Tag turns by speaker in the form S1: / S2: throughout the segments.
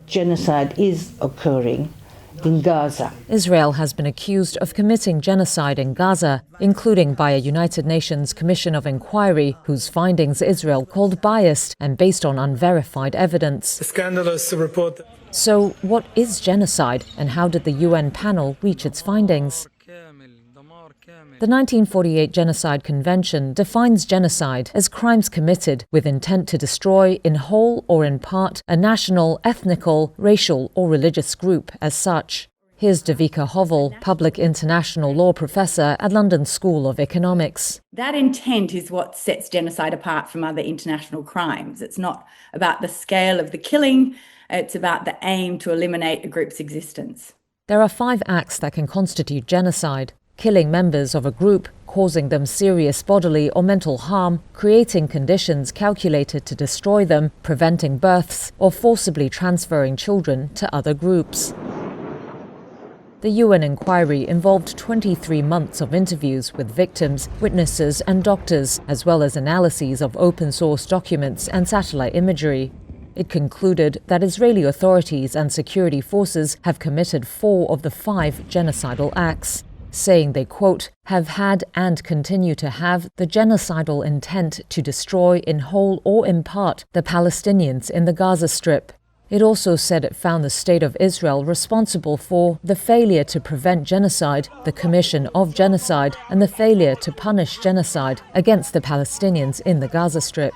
S1: genocide is occurring in Gaza.
S2: Israel has been accused of committing genocide in Gaza, including by a United Nations Commission of Inquiry, whose findings Israel called biased and based on unverified evidence.
S3: Scandalous report.
S2: So, what is genocide, and how did the UN panel reach its findings? The 1948 Genocide Convention defines genocide as crimes committed with intent to destroy, in whole or in part, a national, ethnical, racial or religious group as such. Here's Devika Hovel, public international law professor at London School of Economics.
S4: That intent is what sets genocide apart from other international crimes. It's not about the scale of the killing, it's about the aim to eliminate a group's existence.
S2: There are 5 acts that can constitute genocide: killing members of a group, causing them serious bodily or mental harm, creating conditions calculated to destroy them, preventing births, or forcibly transferring children to other groups. The UN inquiry involved 23 months of interviews with victims, witnesses and doctors, as well as analyses of open-source documents and satellite imagery. It concluded that Israeli authorities and security forces have committed 4 of the 5 genocidal acts, saying they, quote, have had and continue to have the genocidal intent to destroy in whole or in part the Palestinians in the Gaza Strip. It also said it found the State of Israel responsible for the failure to prevent genocide, the commission of genocide, and the failure to punish genocide against the Palestinians in the Gaza Strip.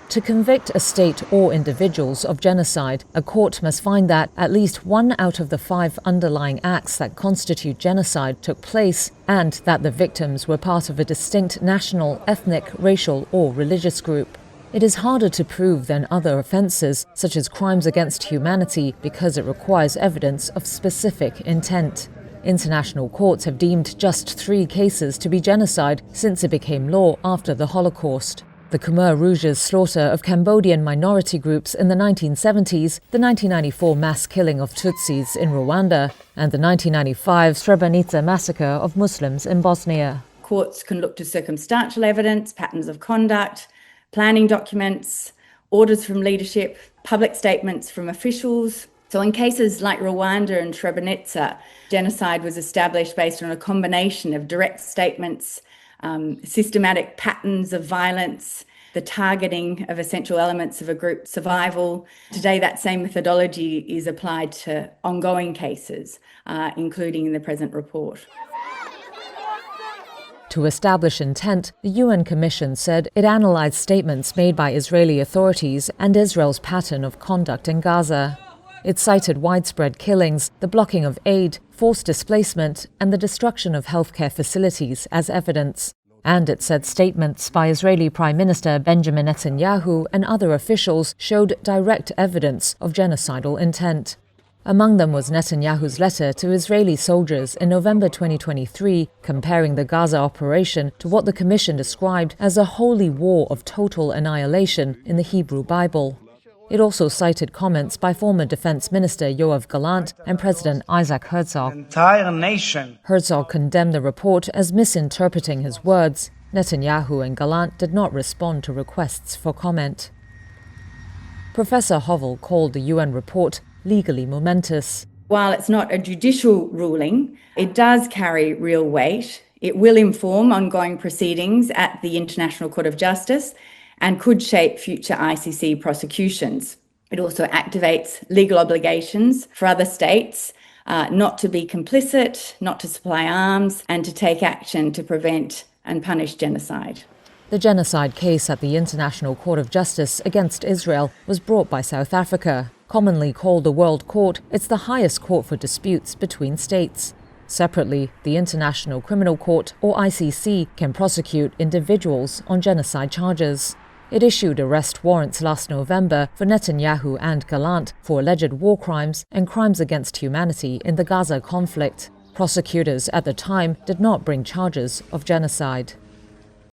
S2: To convict a state or individuals of genocide, a court must find that at least 1 out of the 5 underlying acts that constitute genocide took place, and that the victims were part of a distinct national, ethnic, racial or religious group. It is harder to prove than other offences, such as crimes against humanity, because it requires evidence of specific intent. International courts have deemed just 3 cases to be genocide since it became law after the Holocaust: the Khmer Rouge's slaughter of Cambodian minority groups in the 1970s, the 1994 mass killing of Tutsis in Rwanda, and the 1995 Srebrenica massacre of Muslims in Bosnia.
S4: Courts can look to circumstantial evidence, patterns of conduct, planning documents, orders from leadership, public statements from officials. So in cases like Rwanda and Srebrenica, genocide was established based on a combination of direct statements, systematic patterns of violence, the targeting of essential elements of a group's survival. Today, that same methodology is applied to ongoing cases, including in the present report.
S2: To establish intent, the UN Commission said it analysed statements made by Israeli authorities and Israel's pattern of conduct in Gaza. It cited widespread killings, the blocking of aid, forced displacement, and the destruction of healthcare facilities as evidence. And it said statements by Israeli Prime Minister Benjamin Netanyahu and other officials showed direct evidence of genocidal intent. Among them was Netanyahu's letter to Israeli soldiers in November 2023, comparing the Gaza operation to what the Commission described as a holy war of total annihilation in the Hebrew Bible. It also cited comments by former Defense Minister Yoav Gallant and President Isaac Herzog.
S5: The entire nation.
S2: Herzog condemned the report as misinterpreting his words. Netanyahu and Gallant did not respond to requests for comment. Professor Hovel called the UN report legally momentous.
S4: While it's not a judicial ruling, it does carry real weight. It will inform ongoing proceedings at the International Court of Justice and could shape future ICC prosecutions. It also activates legal obligations for other states not to be complicit, not to supply arms, and to take action to prevent and punish genocide.
S2: The genocide case at the International Court of Justice against Israel was brought by South Africa. Commonly called the World Court, it's the highest court for disputes between states. Separately, the International Criminal Court, or ICC, can prosecute individuals on genocide charges. It issued arrest warrants last November for Netanyahu and Gallant for alleged war crimes and crimes against humanity in the Gaza conflict. Prosecutors at the time did not bring charges of genocide.